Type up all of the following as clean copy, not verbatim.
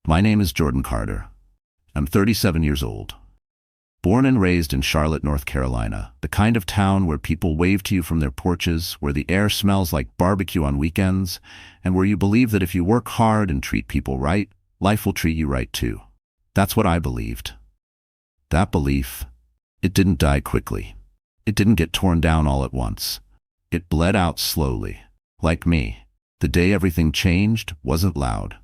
My name is Jordan Carter. I'm 37 years old. Born and raised in Charlotte, North Carolina, the kind of town where people wave to you from their porches, where the air smells like barbecue on weekends, and where you believe that if you work hard and treat people right, life will treat you right too. That's what I believed. That belief, it didn't die quickly. It didn't get torn down all at once. It bled out slowly. Like me, the day everything changed wasn't loud.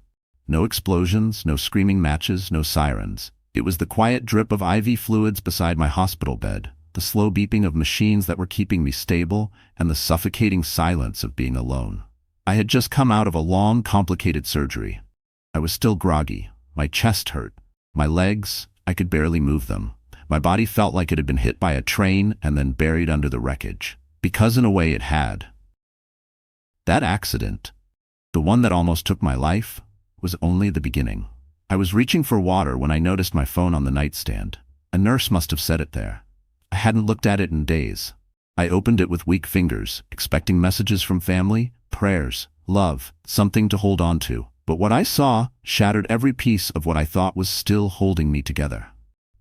No explosions, no screaming matches, no sirens. It was the quiet drip of IV fluids beside my hospital bed, the slow beeping of machines that were keeping me stable, and the suffocating silence of being alone. I had just come out of a long, complicated surgery. I was still groggy. My chest hurt. My legs, I could barely move them. My body felt like it had been hit by a train and then buried under the wreckage. Because in a way it had. That accident, the one that almost took my life, was only the beginning. I was reaching for water when I noticed my phone on the nightstand. A nurse must have set it there. I hadn't looked at it in days. I opened it with weak fingers, expecting messages from family, prayers, love, something to hold on to. But what I saw shattered every piece of what I thought was still holding me together.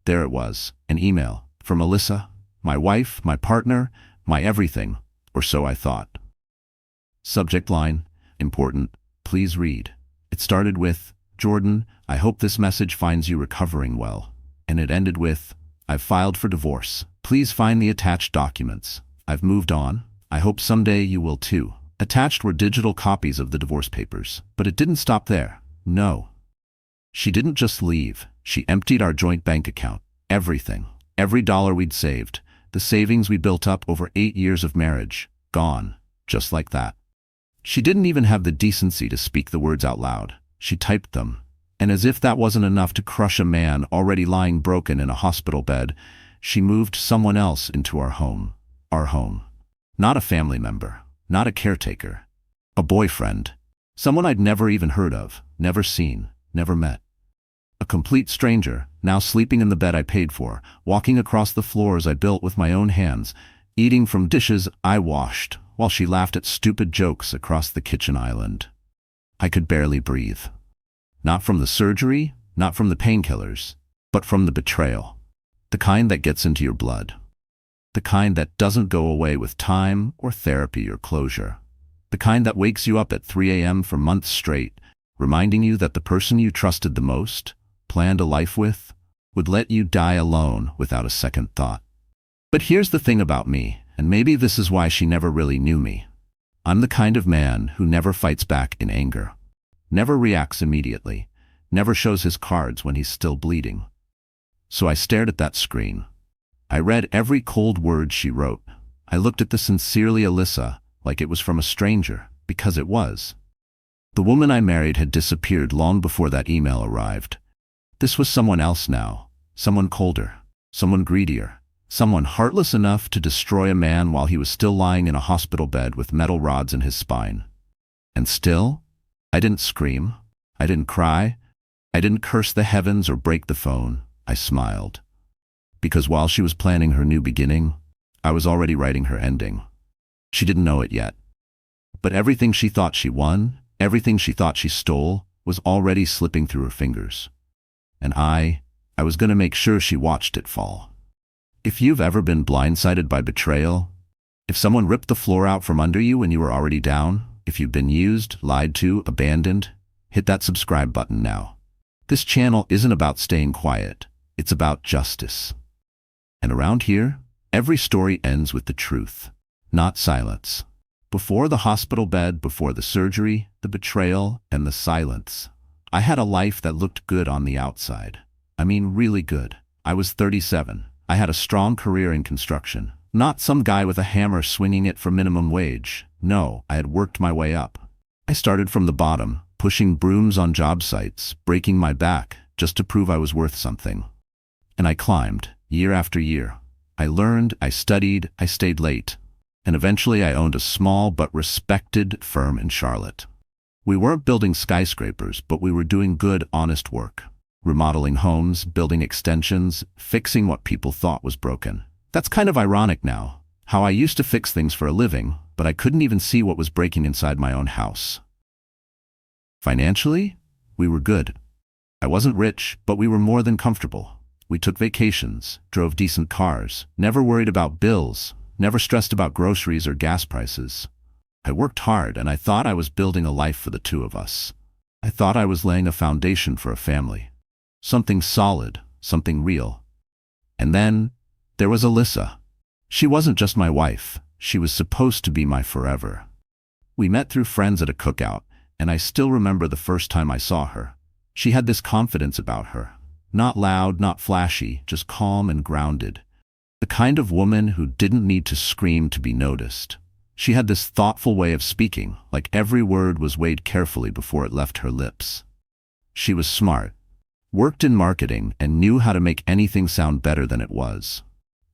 There it was, an email from Alyssa, my wife, my partner, my everything, or so I thought. Subject line, important, please read. It started with, Jordan, I hope this message finds you recovering well. And it ended with, I've filed for divorce. Please find the attached documents. I've moved on. I hope someday you will too. Attached were digital copies of the divorce papers. But it didn't stop there. No. She didn't just leave. She emptied our joint bank account. Everything. Every dollar we'd saved. The savings we built up over 8 years of marriage. Gone. Just like that. She didn't even have the decency to speak the words out loud. She typed them. And as if that wasn't enough to crush a man already lying broken in a hospital bed, she moved someone else into our home. Our home. Not a family member. Not a caretaker. A boyfriend. Someone I'd never even heard of, never seen, never met. A complete stranger, now sleeping in the bed I paid for, walking across the floors I built with my own hands, eating from dishes I washed, while she laughed at stupid jokes across the kitchen island. I could barely breathe. Not from the surgery, not from the painkillers, but from the betrayal. The kind that gets into your blood. The kind that doesn't go away with time or therapy or closure. The kind that wakes you up at 3 a.m. for months straight, reminding you that the person you trusted the most, planned a life with, would let you die alone without a second thought. But here's the thing about me, and maybe this is why she never really knew me. I'm the kind of man who never fights back in anger. Never reacts immediately. Never shows his cards when he's still bleeding. So I stared at that screen. I read every cold word she wrote. I looked at the sincerely Alyssa like it was from a stranger, because it was. The woman I married had disappeared long before that email arrived. This was someone else now. Someone colder. Someone greedier. Someone heartless enough to destroy a man while he was still lying in a hospital bed with metal rods in his spine. And still, I didn't scream. I didn't cry. I didn't curse the heavens or break the phone. I smiled. Because while she was planning her new beginning, I was already writing her ending. She didn't know it yet. But everything she thought she won, everything she thought she stole, was already slipping through her fingers. And I was going to make sure she watched it fall. If you've ever been blindsided by betrayal, if someone ripped the floor out from under you when you were already down, if you've been used, lied to, abandoned, hit that subscribe button now. This channel isn't about staying quiet. It's about justice. And around here, every story ends with the truth, not silence. Before the hospital bed, before the surgery, the betrayal, and the silence, I had a life that looked good on the outside. I mean, really good. I was 37. I had a strong career in construction. Not some guy with a hammer swinging it for minimum wage. No, I had worked my way up. I started from the bottom, pushing brooms on job sites, breaking my back, just to prove I was worth something. And I climbed, year after year. I learned, I studied, I stayed late. And eventually I owned a small but respected firm in Charlotte. We weren't building skyscrapers, but we were doing good, honest work. Remodeling homes, building extensions, fixing what people thought was broken. That's kind of ironic now, how I used to fix things for a living, but I couldn't even see what was breaking inside my own house. Financially, we were good. I wasn't rich, but we were more than comfortable. We took vacations, drove decent cars, never worried about bills, never stressed about groceries or gas prices. I worked hard and I thought I was building a life for the two of us. I thought I was laying a foundation for a family. Something solid, something real. And then there was Alyssa. She wasn't just my wife, she was supposed to be my forever. We met through friends at a cookout, and I still remember the first time I saw her. She had this confidence about her. Not loud, not flashy, just calm and grounded. The kind of woman who didn't need to scream to be noticed. She had this thoughtful way of speaking, like every word was weighed carefully before it left her lips. She was smart, worked in marketing, and knew how to make anything sound better than it was.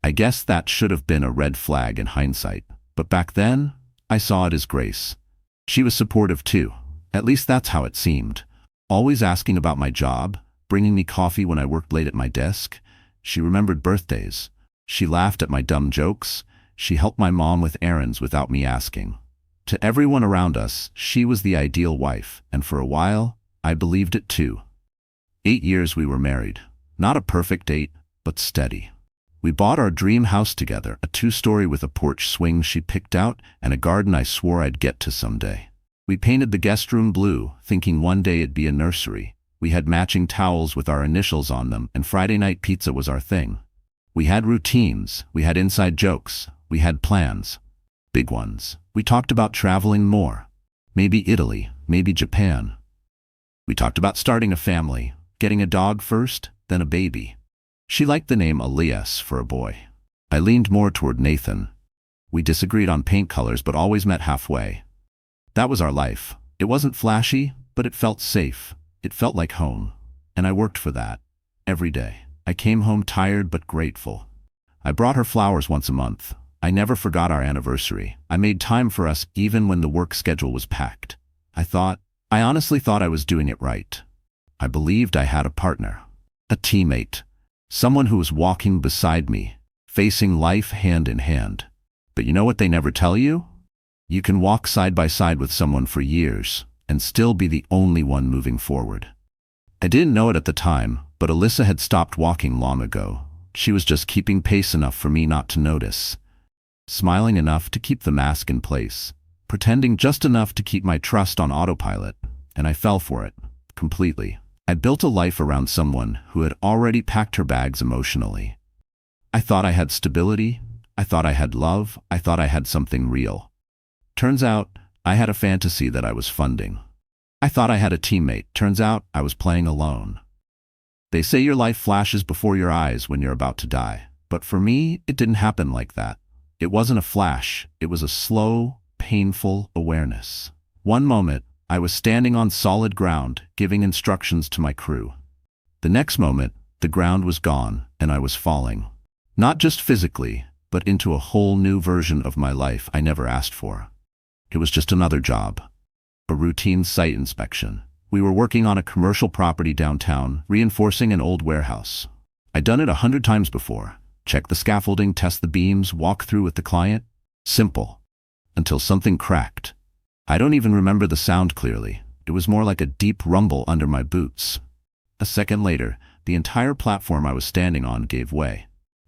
I guess that should have been a red flag in hindsight, but back then, I saw it as grace. She was supportive too, at least that's how it seemed. Always asking about my job, bringing me coffee when I worked late at my desk. She remembered birthdays. She laughed at my dumb jokes. She helped my mom with errands without me asking. To everyone around us, she was the ideal wife, and for a while, I believed it too. 8 years we were married. Not a perfect date, but steady. We bought our dream house together, a 2-story with a porch swing she picked out and a garden I swore I'd get to someday. We painted the guest room blue, thinking one day it'd be a nursery. We had matching towels with our initials on them, and Friday night pizza was our thing. We had routines, we had inside jokes, we had plans. Big ones. We talked about traveling more. Maybe Italy, maybe Japan. We talked about starting a family, getting a dog first, then a baby. She liked the name Elias for a boy. I leaned more toward Nathan. We disagreed on paint colors but always met halfway. That was our life. It wasn't flashy, but it felt safe. It felt like home. And I worked for that. Every day. I came home tired but grateful. I brought her flowers once a month. I never forgot our anniversary. I made time for us even when the work schedule was packed. I honestly thought I was doing it right. I believed I had a partner. A teammate. Someone who was walking beside me, facing life hand in hand. But you know what they never tell you? You can walk side by side with someone for years and still be the only one moving forward. I didn't know it at the time, but Alyssa had stopped walking long ago. She was just keeping pace enough for me not to notice. Smiling enough to keep the mask in place. Pretending just enough to keep my trust on autopilot. And I fell for it. Completely. I built a life around someone who had already packed her bags emotionally. I thought I had stability. I thought I had love. I thought I had something real. Turns out, I had a fantasy that I was funding. I thought I had a teammate. Turns out, I was playing alone. They say your life flashes before your eyes when you're about to die. But for me, it didn't happen like that. It wasn't a flash. It was a slow, painful awareness. One moment, I was standing on solid ground, giving instructions to my crew. The next moment, the ground was gone, and I was falling. Not just physically, but into a whole new version of my life I never asked for. It was just another job. A routine site inspection. We were working on a commercial property downtown, reinforcing an old warehouse. I'd done it 100 times before. Check the scaffolding, test the beams, walk through with the client. Simple. Until something cracked. I don't even remember the sound clearly. It was more like a deep rumble under my boots. A second later, the entire platform I was standing on gave way.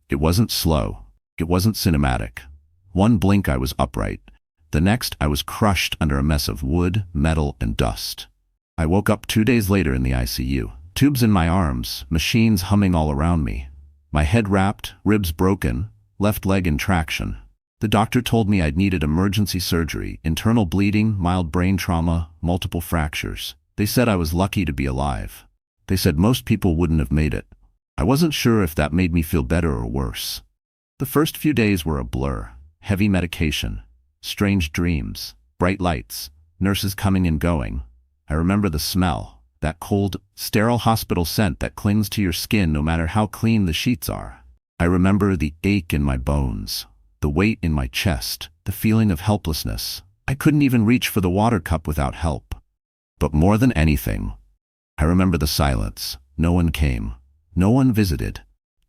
It wasn't slow. It wasn't cinematic. One blink I was upright. The next I was crushed under a mess of wood, metal, and dust. I woke up 2 days later in the ICU. Tubes in my arms, machines humming all around me. My head wrapped, ribs broken, left leg in traction. The doctor told me I'd needed emergency surgery, internal bleeding, mild brain trauma, multiple fractures. They said I was lucky to be alive. They said most people wouldn't have made it. I wasn't sure if that made me feel better or worse. The first few days were a blur. Heavy medication, strange dreams, bright lights, nurses coming and going. I remember the smell, that cold, sterile hospital scent that clings to your skin no matter how clean the sheets are. I remember the ache in my bones. The weight in my chest, the feeling of helplessness. I couldn't even reach for the water cup without help. But more than anything, I remember the silence. No one came. No one visited.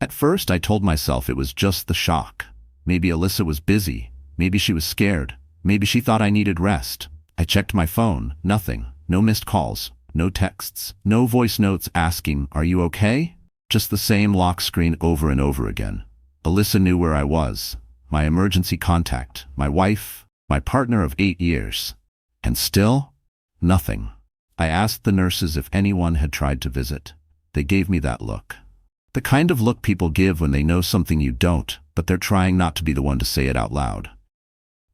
At first, I told myself it was just the shock. Maybe Alyssa was busy. Maybe she was scared. Maybe she thought I needed rest. I checked my phone. Nothing. No missed calls. No texts, no voice notes asking, "Are you okay?" Just the same lock screen over and over again. Alyssa knew where I was, my emergency contact, my wife, my partner of 8 years. And still, nothing. I asked the nurses if anyone had tried to visit. They gave me that look. The kind of look people give when they know something you don't, but they're trying not to be the one to say it out loud.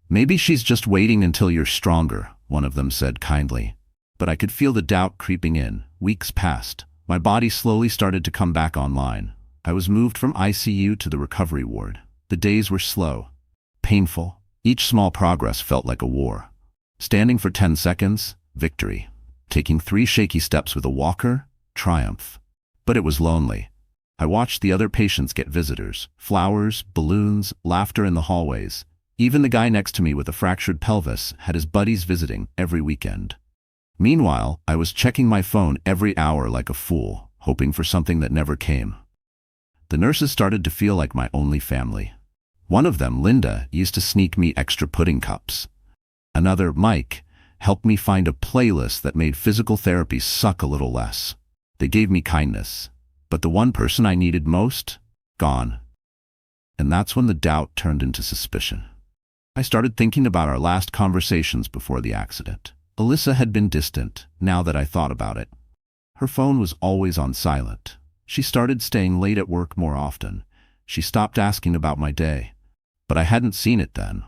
"Maybe she's just waiting until you're stronger," one of them said kindly. But I could feel the doubt creeping in. Weeks passed. My body slowly started to come back online. I was moved from ICU to the recovery ward. The days were slow, painful. Each small progress felt like a war. Standing for 10 seconds, victory. Taking 3 shaky steps with a walker, triumph. But it was lonely. I watched the other patients get visitors, flowers, balloons, laughter in the hallways. Even the guy next to me with a fractured pelvis had his buddies visiting every weekend. Meanwhile, I was checking my phone every hour like a fool, hoping for something that never came. The nurses started to feel like my only family. One of them, Linda, used to sneak me extra pudding cups. Another, Mike, helped me find a playlist that made physical therapy suck a little less. They gave me kindness. But the one person I needed most, gone. And that's when the doubt turned into suspicion. I started thinking about our last conversations before the accident. Alyssa had been distant, now that I thought about it. Her phone was always on silent. She started staying late at work more often. She stopped asking about my day. But I hadn't seen it then.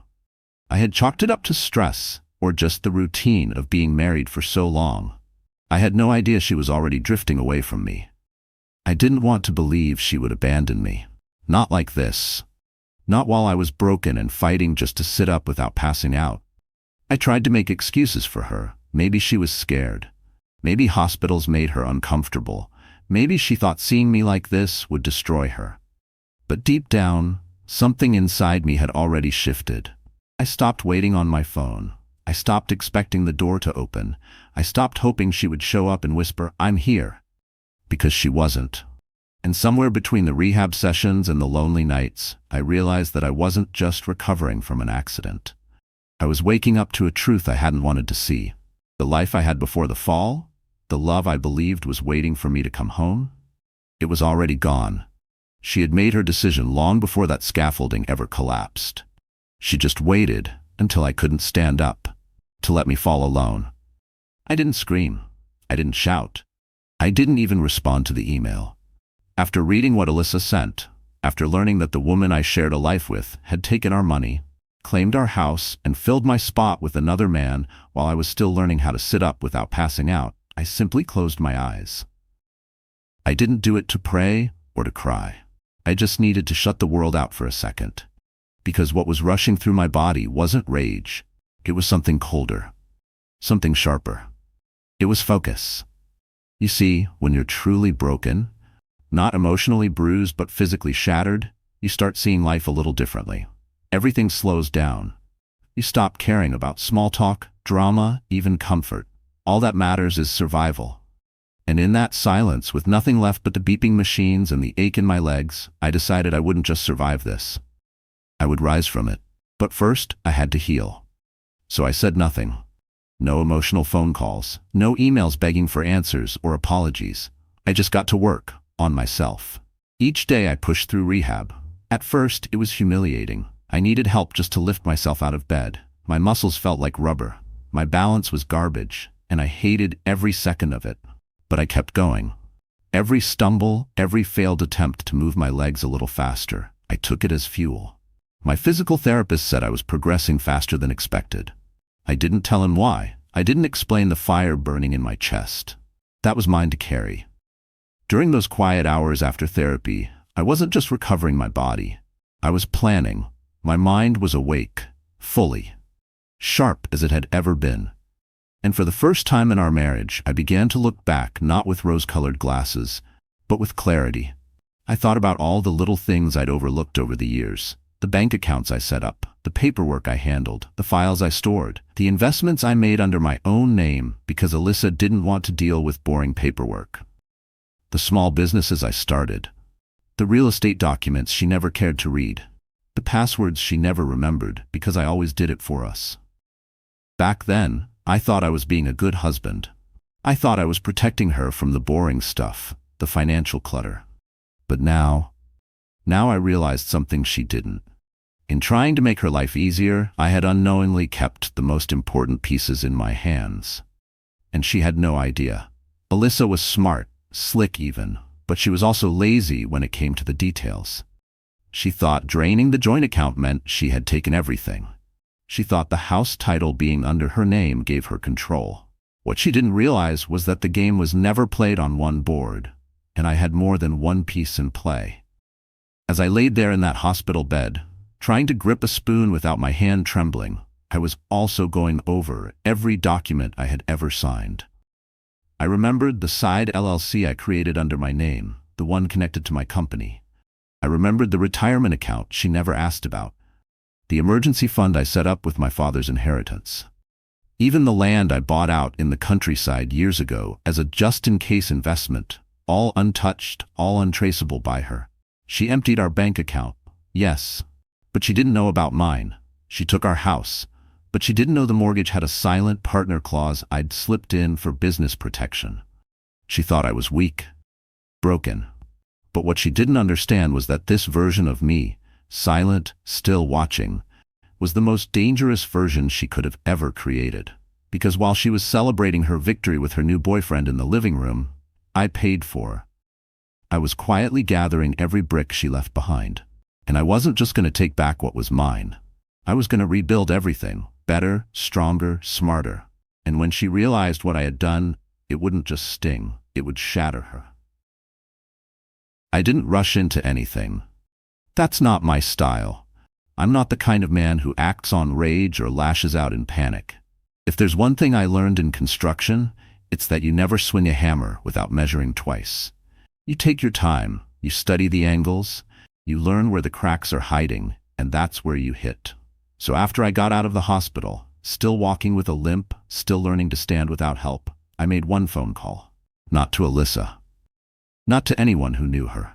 I had chalked it up to stress, or just the routine of being married for so long. I had no idea she was already drifting away from me. I didn't want to believe she would abandon me. Not like this. Not while I was broken and fighting just to sit up without passing out. I tried to make excuses for her. Maybe she was scared. Maybe hospitals made her uncomfortable. Maybe she thought seeing me like this would destroy her. But deep down, something inside me had already shifted. I stopped waiting on my phone. I stopped expecting the door to open. I stopped hoping she would show up and whisper, "I'm here." Because she wasn't. And somewhere between the rehab sessions and the lonely nights, I realized that I wasn't just recovering from an accident. I was waking up to a truth I hadn't wanted to see. The life I had before the fall, the love I believed was waiting for me to come home, it was already gone. She had made her decision long before that scaffolding ever collapsed. She just waited until I couldn't stand up, to let me fall alone. I didn't scream. I didn't shout. I didn't even respond to the email. After reading what Alyssa sent, after learning that the woman I shared a life with had taken our money, claimed our house, and filled my spot with another man while I was still learning how to sit up without passing out, I simply closed my eyes. I didn't do it to pray or to cry. I just needed to shut the world out for a second. Because what was rushing through my body wasn't rage. It was something colder. Something sharper. It was focus. You see, when you're truly broken, not emotionally bruised but physically shattered, you start seeing life a little differently. Everything slows down. You stop caring about small talk, drama, even comfort. All that matters is survival. And in that silence, with nothing left but the beeping machines and the ache in my legs, I decided I wouldn't just survive this. I would rise from it. But first, I had to heal. So I said nothing. No emotional phone calls, no emails begging for answers or apologies. I just got to work on myself. Each day I pushed through rehab. At first, it was humiliating. I needed help just to lift myself out of bed. My muscles felt like rubber. My balance was garbage, and I hated every second of it. But I kept going. Every stumble, every failed attempt to move my legs a little faster, I took it as fuel. My physical therapist said I was progressing faster than expected. I didn't tell him why. I didn't explain the fire burning in my chest. That was mine to carry. During those quiet hours after therapy, I wasn't just recovering my body. I was planning. My mind was awake, fully, sharp as it had ever been. And for the first time in our marriage, I began to look back not with rose-colored glasses, but with clarity. I thought about all the little things I'd overlooked over the years. The bank accounts I set up, the paperwork I handled, the files I stored, the investments I made under my own name because Alyssa didn't want to deal with boring paperwork. The small businesses I started, the real estate documents she never cared to read, the passwords she never remembered because I always did it for us. Back then, I thought I was being a good husband. I thought I was protecting her from the boring stuff, the financial clutter. But now I realized something she didn't. In trying to make her life easier, I had unknowingly kept the most important pieces in my hands. And she had no idea. Alyssa was smart, slick even, but she was also lazy when it came to the details. She thought draining the joint account meant she had taken everything. She thought the house title being under her name gave her control. What she didn't realize was that the game was never played on one board, and I had more than one piece in play. As I laid there in that hospital bed, trying to grip a spoon without my hand trembling, I was also going over every document I had ever signed. I remembered the side LLC I created under my name, the one connected to my company. I remembered the retirement account she never asked about, the emergency fund I set up with my father's inheritance. Even the land I bought out in the countryside years ago as a just-in-case investment, all untouched, all untraceable by her. She emptied our bank account, yes, but she didn't know about mine. She took our house, but she didn't know the mortgage had a silent partner clause I'd slipped in for business protection. She thought I was weak, broken. But what she didn't understand was that this version of me, silent, still watching, was the most dangerous version she could have ever created. Because while she was celebrating her victory with her new boyfriend in the living room, I paid for. I was quietly gathering every brick she left behind. And I wasn't just going to take back what was mine. I was going to rebuild everything, better, stronger, smarter. And when she realized what I had done, it wouldn't just sting, it would shatter her. I didn't rush into anything. That's not my style. I'm not the kind of man who acts on rage or lashes out in panic. If there's one thing I learned in construction, it's that you never swing a hammer without measuring twice. You take your time, you study the angles, you learn where the cracks are hiding, and that's where you hit. So after I got out of the hospital, still walking with a limp, still learning to stand without help, I made one phone call. Not to Alyssa. Not to anyone who knew her.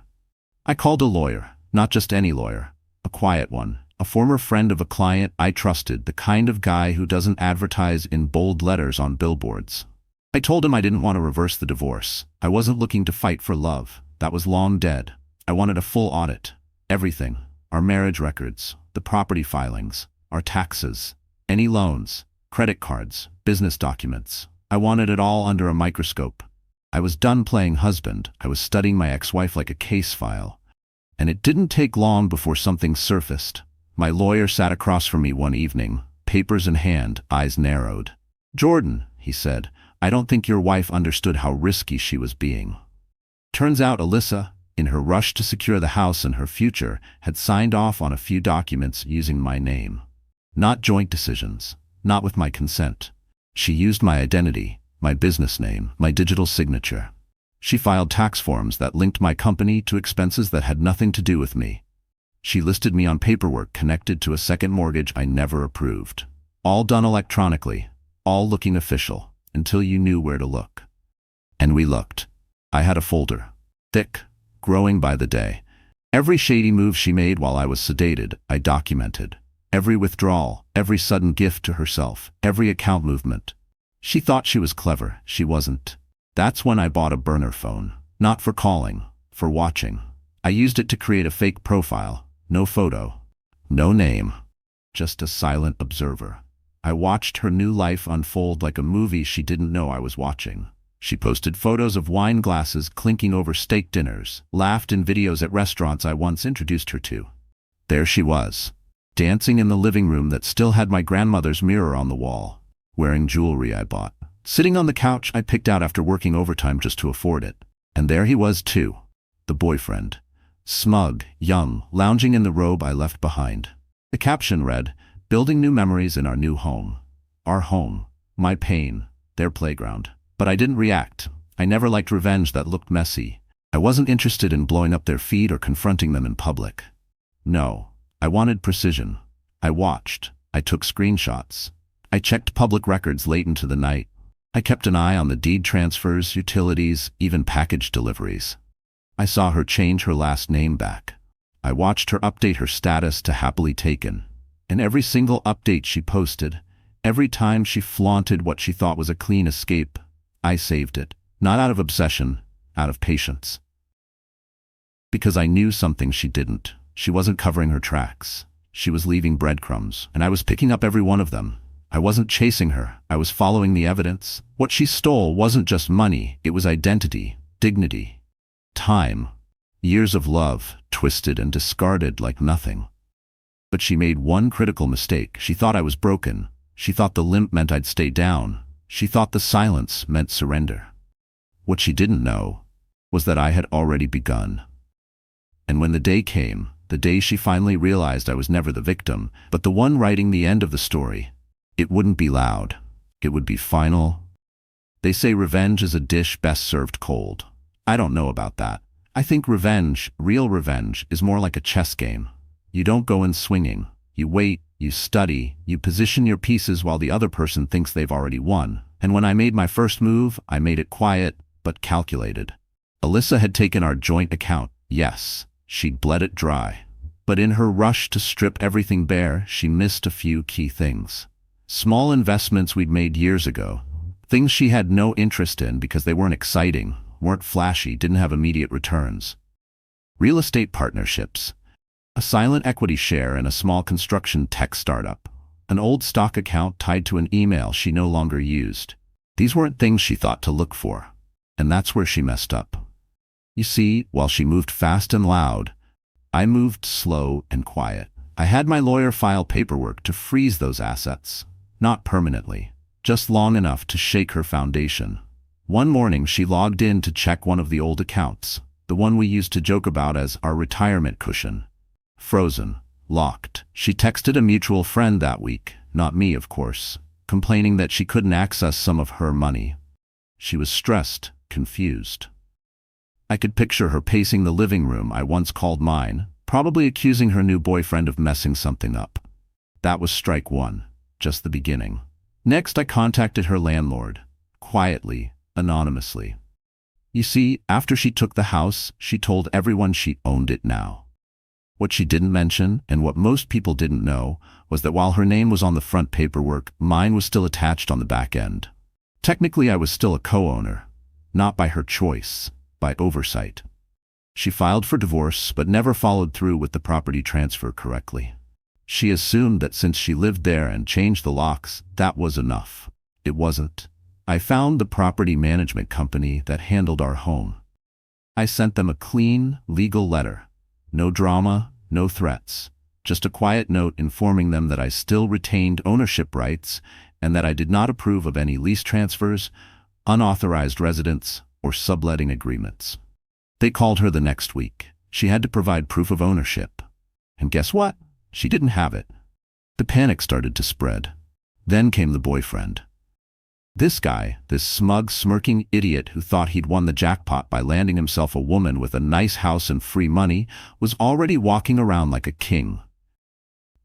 I called a lawyer, not just any lawyer, a quiet one, a former friend of a client I trusted, the kind of guy who doesn't advertise in bold letters on billboards. I told him I didn't want to reverse the divorce. I wasn't looking to fight for love. That was long dead. I wanted a full audit. Everything. Our marriage records, the property filings, our taxes, any loans, credit cards, business documents. I wanted it all under a microscope. I was done playing husband. I was studying my ex-wife like a case file. And it didn't take long before something surfaced. My lawyer sat across from me one evening, papers in hand, eyes narrowed. "Jordan," he said, "I don't think your wife understood how risky she was being." Turns out Alyssa, in her rush to secure the house and her future, had signed off on a few documents using my name. Not joint decisions, not with my consent. She used my identity, my business name, my digital signature. She filed tax forms that linked my company to expenses that had nothing to do with me. She listed me on paperwork connected to a second mortgage I never approved. All done electronically, all looking official, until you knew where to look. And we looked. I had a folder, thick, growing by the day. Every shady move she made while I was sedated, I documented. Every withdrawal, every sudden gift to herself, every account movement. She thought she was clever. She wasn't. That's when I bought a burner phone. Not for calling, for watching. I used it to create a fake profile. No photo. No name. Just a silent observer. I watched her new life unfold like a movie she didn't know I was watching. She posted photos of wine glasses clinking over steak dinners, laughed in videos at restaurants I once introduced her to. There she was, dancing in the living room that still had my grandmother's mirror on the wall, wearing jewelry I bought, sitting on the couch I picked out after working overtime just to afford it. And there he was too, the boyfriend, smug, young, lounging in the robe I left behind. The caption read, "Building new memories in our new home." Our home, my pain, their playground. But I didn't react. I never liked revenge that looked messy. I wasn't interested in blowing up their feed or confronting them in public. No, I wanted precision. I watched. I took screenshots. I checked public records late into the night. I kept an eye on the deed transfers, utilities, even package deliveries. I saw her change her last name back. I watched her update her status to happily taken. And every single update she posted, every time she flaunted what she thought was a clean escape, I saved it, not out of obsession, out of patience. Because I knew something she didn't. She wasn't covering her tracks. She was leaving breadcrumbs, and I was picking up every one of them. I wasn't chasing her. I was following the evidence. What she stole wasn't just money. It was identity, dignity, time, years of love, twisted and discarded like nothing. But she made one critical mistake. She thought I was broken. She thought the limp meant I'd stay down. She thought the silence meant surrender. What she didn't know was that I had already begun. And when the day came, the day she finally realized I was never the victim, but the one writing the end of the story, it wouldn't be loud. It would be final. They say revenge is a dish best served cold. I don't know about that. I think revenge, real revenge, is more like a chess game. You don't go in swinging. You wait, you study, you position your pieces while the other person thinks they've already won. And when I made my first move, I made it quiet, but calculated. Alyssa had taken our joint account, yes. She'd bled it dry. But in her rush to strip everything bare, she missed a few key things. Small investments we'd made years ago. Things she had no interest in because they weren't exciting, weren't flashy, didn't have immediate returns. Real estate partnerships. A silent equity share in a small construction tech startup. An old stock account tied to an email she no longer used. These weren't things she thought to look for. And that's where she messed up. You see, while she moved fast and loud, I moved slow and quiet. I had my lawyer file paperwork to freeze those assets. Not permanently, just long enough to shake her foundation. One morning she logged in to check one of the old accounts, the one we used to joke about as our retirement cushion. Frozen, locked. She texted a mutual friend that week, not me of course, complaining that she couldn't access some of her money. She was stressed, confused. I could picture her pacing the living room I once called mine, probably accusing her new boyfriend of messing something up. That was strike one, just the beginning. Next, I contacted her landlord, quietly, anonymously. You see, after she took the house, she told everyone she owned it now. What she didn't mention, and what most people didn't know, was that while her name was on the front paperwork, mine was still attached on the back end. Technically, I was still a co-owner, not by her choice, by oversight. She filed for divorce, but never followed through with the property transfer correctly. She assumed that since she lived there and changed the locks, that was enough. It wasn't. I found the property management company that handled our home. I sent them a clean, legal letter. No drama, no threats. Just a quiet note informing them that I still retained ownership rights and that I did not approve of any lease transfers, unauthorized residence, or subletting agreements. They called her the next week. She had to provide proof of ownership. And guess what? She didn't have it. The panic started to spread. Then came the boyfriend. This guy, this smug, smirking idiot who thought he'd won the jackpot by landing himself a woman with a nice house and free money, was already walking around like a king.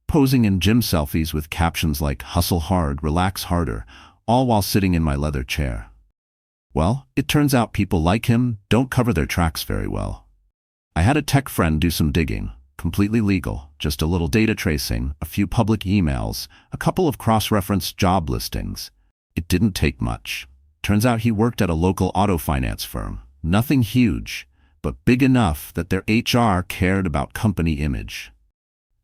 Posing in gym selfies with captions like "hustle hard, relax harder," all while sitting in my leather chair. Well, it turns out people like him don't cover their tracks very well. I had a tech friend do some digging, completely legal, just a little data tracing, a few public emails, a couple of cross-referenced job listings. It didn't take much. Turns out he worked at a local auto finance firm. Nothing huge, but big enough that their HR cared about company image.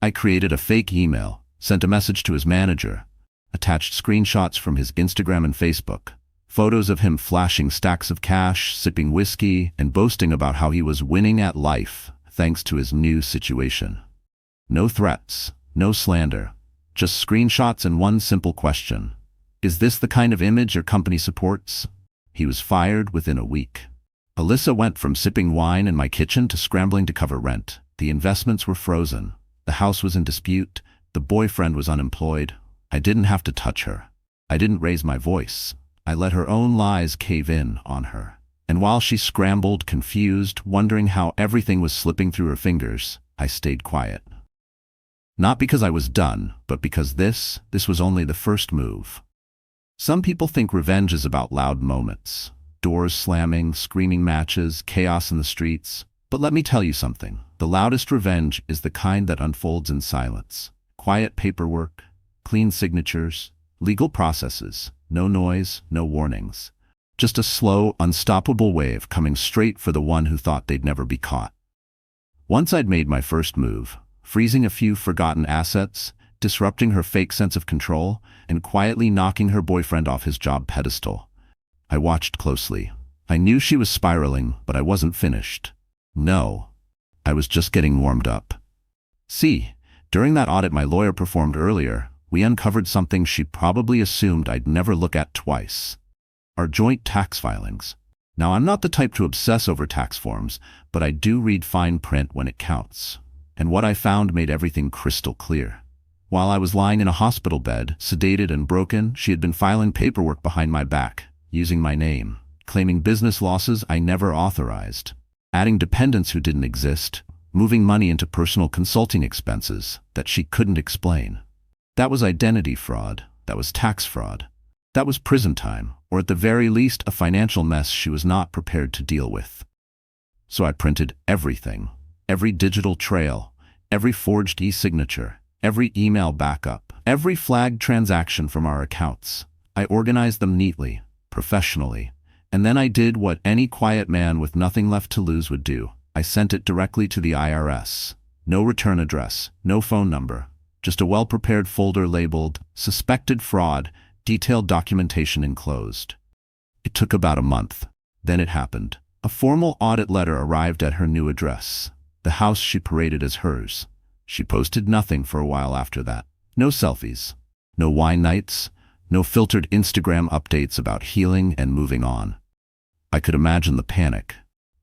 I created a fake email, sent a message to his manager, attached screenshots from his Instagram and Facebook. Photos of him flashing stacks of cash, sipping whiskey, and boasting about how he was winning at life thanks to his new situation. No threats, no slander, just screenshots and one simple question. Is this the kind of image your company supports? He was fired within a week. Alyssa went from sipping wine in my kitchen to scrambling to cover rent. The investments were frozen. The house was in dispute. The boyfriend was unemployed. I didn't have to touch her. I didn't raise my voice. I let her own lies cave in on her. And while she scrambled, confused, wondering how everything was slipping through her fingers, I stayed quiet. Not because I was done, but because this was only the first move. Some people think revenge is about loud moments. Doors slamming, screaming matches, chaos in the streets. But let me tell you something. The loudest revenge is the kind that unfolds in silence. Quiet paperwork, clean signatures, legal processes. No noise, no warnings. Just a slow, unstoppable wave coming straight for the one who thought they'd never be caught. Once I'd made my first move, freezing a few forgotten assets, disrupting her fake sense of control, and quietly knocking her boyfriend off his job pedestal. I watched closely. I knew she was spiraling, but I wasn't finished. No, I was just getting warmed up. See, during that audit my lawyer performed earlier, we uncovered something she probably assumed I'd never look at twice. Our joint tax filings. Now, I'm not the type to obsess over tax forms, but I do read fine print when it counts. And what I found made everything crystal clear. While I was lying in a hospital bed, sedated and broken, she had been filing paperwork behind my back, using my name, claiming business losses I never authorized, adding dependents who didn't exist, moving money into personal consulting expenses that she couldn't explain. That was identity fraud. That was tax fraud. That was prison time, or at the very least a financial mess she was not prepared to deal with. So I printed everything, every digital trail, every forged e-signature, every email backup, every flagged transaction from our accounts. I organized them neatly, professionally, and then I did what any quiet man with nothing left to lose would do. I sent it directly to the IRS. No return address, no phone number, just a well-prepared folder labeled "Suspected Fraud," detailed documentation enclosed. It took about a month. Then it happened. A formal audit letter arrived at her new address, the house she paraded as hers. She posted nothing for a while after that. No selfies, no wine nights, no filtered Instagram updates about healing and moving on. I could imagine the panic,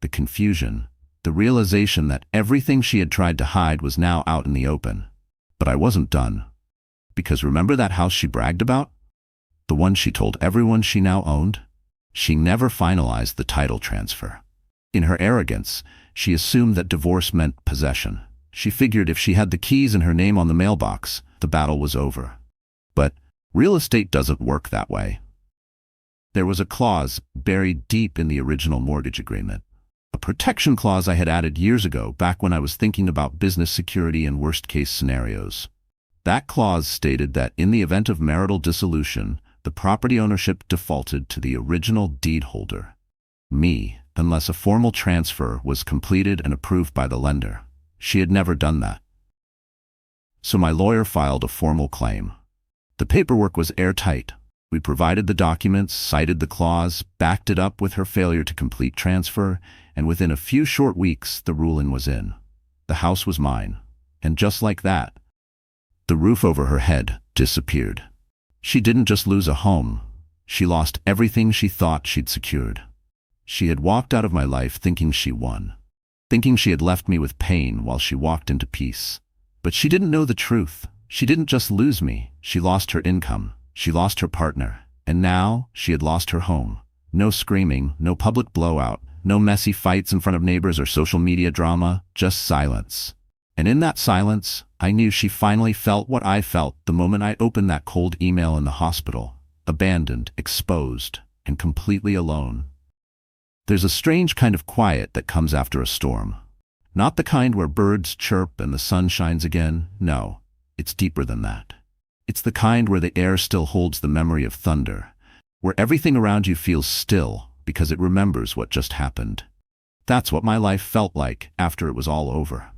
the confusion, the realization that everything she had tried to hide was now out in the open. But I wasn't done. Because remember that house she bragged about? The one she told everyone she now owned? She never finalized the title transfer. In her arrogance, she assumed that divorce meant possession. She figured if she had the keys and her name on the mailbox, the battle was over. But real estate doesn't work that way. There was a clause buried deep in the original mortgage agreement. A protection clause I had added years ago, back when I was thinking about business security and worst-case scenarios. That clause stated that in the event of marital dissolution, the property ownership defaulted to the original deed holder, me, unless a formal transfer was completed and approved by the lender. She had never done that. So my lawyer filed a formal claim. The paperwork was airtight. We provided the documents, cited the clause, backed it up with her failure to complete transfer, and within a few short weeks, the ruling was in. The house was mine. And just like that, the roof over her head disappeared. She didn't just lose a home. She lost everything she thought she'd secured. She had walked out of my life thinking she won, thinking she had left me with pain while she walked into peace. But she didn't know the truth. She didn't just lose me. She lost her income. She lost her partner. And now she had lost her home. No screaming, no public blowout, no messy fights in front of neighbors or social media drama, just silence. And in that silence, I knew she finally felt what I felt the moment I opened that cold email in the hospital. Abandoned, exposed, and completely alone. There's a strange kind of quiet that comes after a storm. Not the kind where birds chirp and the sun shines again. No, it's deeper than that. It's the kind where the air still holds the memory of thunder, where everything around you feels still because it remembers what just happened. That's what my life felt like after it was all over.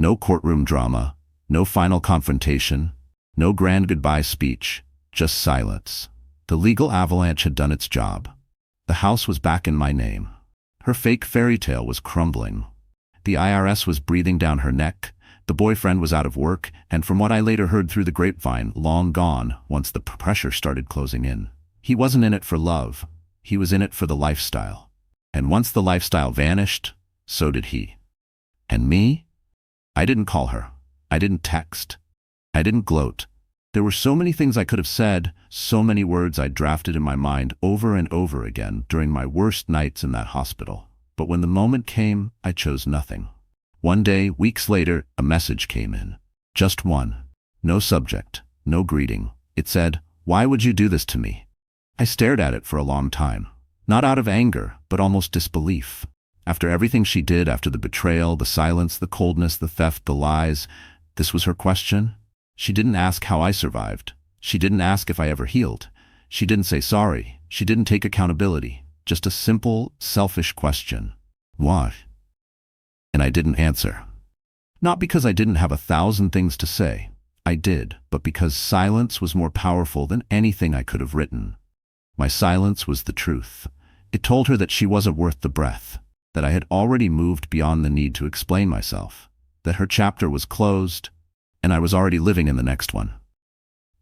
No courtroom drama, no final confrontation, no grand goodbye speech, just silence. The legal avalanche had done its job. The house was back in my name. Her fake fairy tale was crumbling. The IRS was breathing down her neck. The boyfriend was out of work, and from what I later heard through the grapevine, long gone once the pressure started closing in. He wasn't in it for love. He was in it for the lifestyle. And once the lifestyle vanished, so did he. And me? I didn't call her. I didn't text. I didn't gloat. There were so many things I could have said, so many words I drafted in my mind over and over again during my worst nights in that hospital. But when the moment came, I chose nothing. One day, weeks later, a message came in. Just one. No subject, no greeting. It said, "Why would you do this to me?" I stared at it for a long time. Not out of anger, but almost disbelief. After everything she did, after the betrayal, the silence, the coldness, the theft, the lies, this was her question? She didn't ask how I survived. She didn't ask if I ever healed. She didn't say sorry. She didn't take accountability. just a simple, selfish question. Why? And I didn't answer. Not because I didn't have 1,000 things to say. I did, but because silence was more powerful than anything I could have written. My silence was the truth. It told her that she wasn't worth the breath, that I had already moved beyond the need to explain myself, that her chapter was closed, and I was already living in the next one.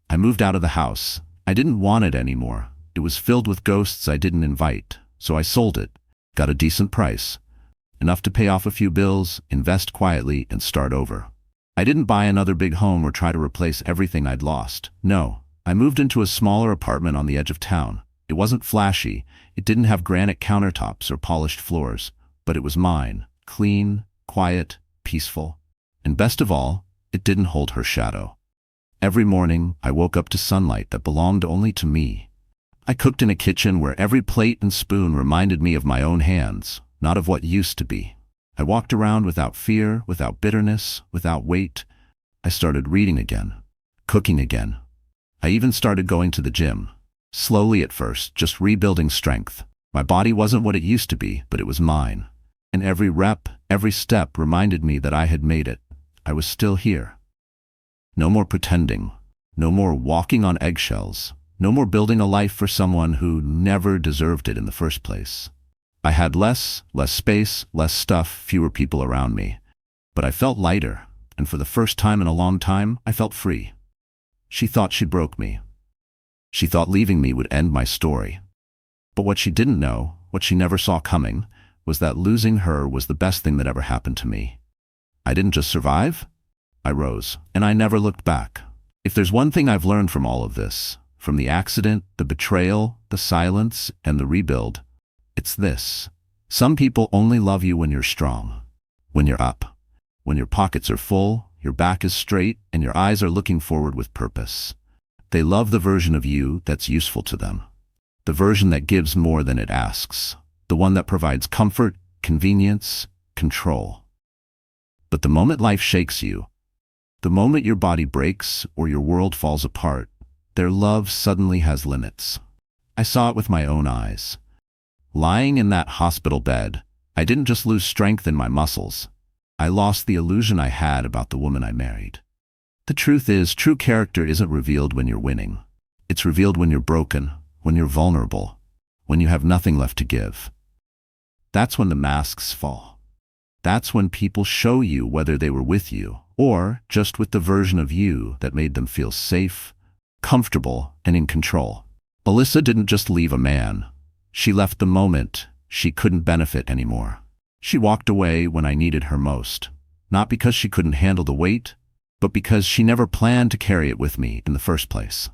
I moved out of the house. I didn't want it anymore. It was filled with ghosts I didn't invite, so I sold it, got a decent price, enough to pay off a few bills, invest quietly, and start over. I didn't buy another big home or try to replace everything I'd lost. No, I moved into a smaller apartment on the edge of town. It wasn't flashy, it didn't have granite countertops or polished floors, but it was mine, clean, quiet, peaceful. And best of all, it didn't hold her shadow. Every morning, I woke up to sunlight that belonged only to me. I cooked in a kitchen where every plate and spoon reminded me of my own hands, not of what used to be. I walked around without fear, without bitterness, without weight. I started reading again, cooking again. I even started going to the gym. Slowly at first, just rebuilding strength. My body wasn't what it used to be, but it was mine. And every rep, every step reminded me that I had made it. I was still here. No more pretending. No more walking on eggshells. No more building a life for someone who never deserved it in the first place. I had less space, less stuff, fewer people around me. But I felt lighter, and for the first time in a long time, I felt free. She thought she broke me. She thought leaving me would end my story. But what she didn't know, what she never saw coming, was that losing her was the best thing that ever happened to me. I didn't just survive. I rose, and I never looked back. If there's one thing I've learned from all of this, from the accident, the betrayal, the silence, and the rebuild, it's this. Some people only love you when you're strong, when you're up, when your pockets are full, your back is straight, and your eyes are looking forward with purpose. They love the version of you that's useful to them, the version that gives more than it asks, the one that provides comfort, convenience, control. But the moment life shakes you, the moment your body breaks or your world falls apart, their love suddenly has limits. I saw it with my own eyes. Lying in that hospital bed, I didn't just lose strength in my muscles. I lost the illusion I had about the woman I married. The truth is, true character isn't revealed when you're winning. It's revealed when you're broken, when you're vulnerable, when you have nothing left to give. That's when the masks fall. That's when people show you whether they were with you or just with the version of you that made them feel safe, comfortable, and in control. Melissa didn't just leave a man. She left the moment she couldn't benefit anymore. She walked away when I needed her most, not because she couldn't handle the weight, but because she never planned to carry it with me in the first place.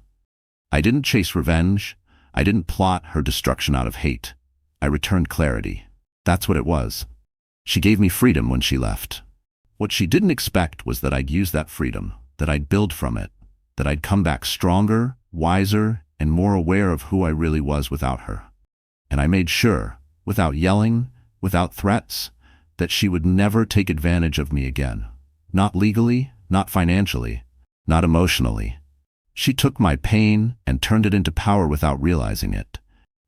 I didn't chase revenge. I didn't plot her destruction out of hate. I returned clarity. That's what it was. She gave me freedom when she left. What she didn't expect was that I'd use that freedom, that I'd build from it, that I'd come back stronger, wiser, and more aware of who I really was without her. And I made sure, without yelling, without threats, that she would never take advantage of me again. Not legally, not financially, not emotionally. She took my pain and turned it into power without realizing it.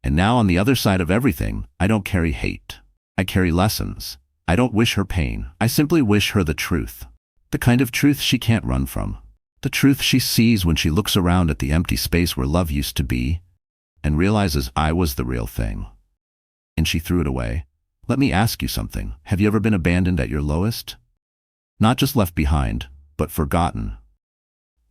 And now on the other side of everything, I don't carry hate. I carry lessons. I don't wish her pain. I simply wish her the truth. The kind of truth she can't run from. The truth she sees when she looks around at the empty space where love used to be and realizes I was the real thing. And she threw it away. Let me ask you something. Have you ever been abandoned at your lowest? Not just left behind, but forgotten.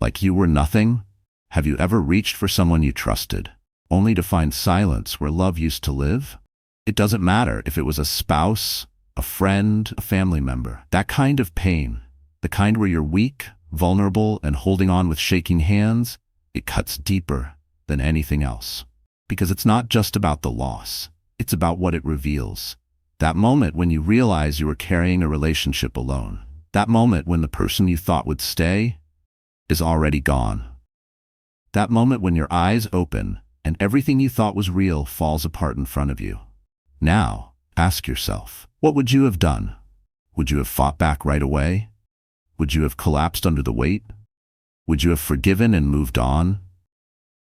Like you were nothing? Have you ever reached for someone you trusted, only to find silence where love used to live? It doesn't matter if it was a spouse, a friend, a family member. That kind of pain, the kind where you're weak, vulnerable, and holding on with shaking hands, it cuts deeper than anything else. Because it's not just about the loss. It's about what it reveals. That moment when you realize you were carrying a relationship alone. That moment when the person you thought would stay is already gone. That moment when your eyes open and everything you thought was real falls apart in front of you. Now, ask yourself, what would you have done? Would you have fought back right away? Would you have collapsed under the weight? Would you have forgiven and moved on?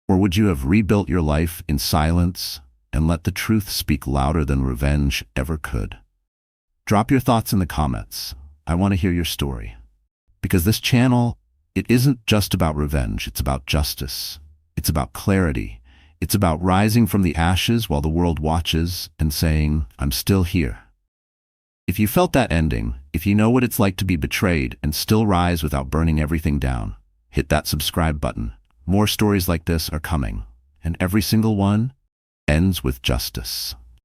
Or would you have rebuilt your life in silence and let the truth speak louder than revenge ever could. Drop your thoughts in the comments. I want to hear your story. Because this channel, it isn't just about revenge, it's about justice. It's about clarity. It's about rising from the ashes while the world watches and saying, I'm still here. If you felt that ending, if you know what it's like to be betrayed and still rise without burning everything down, hit that subscribe button. More stories like this are coming, and every single one ends with justice.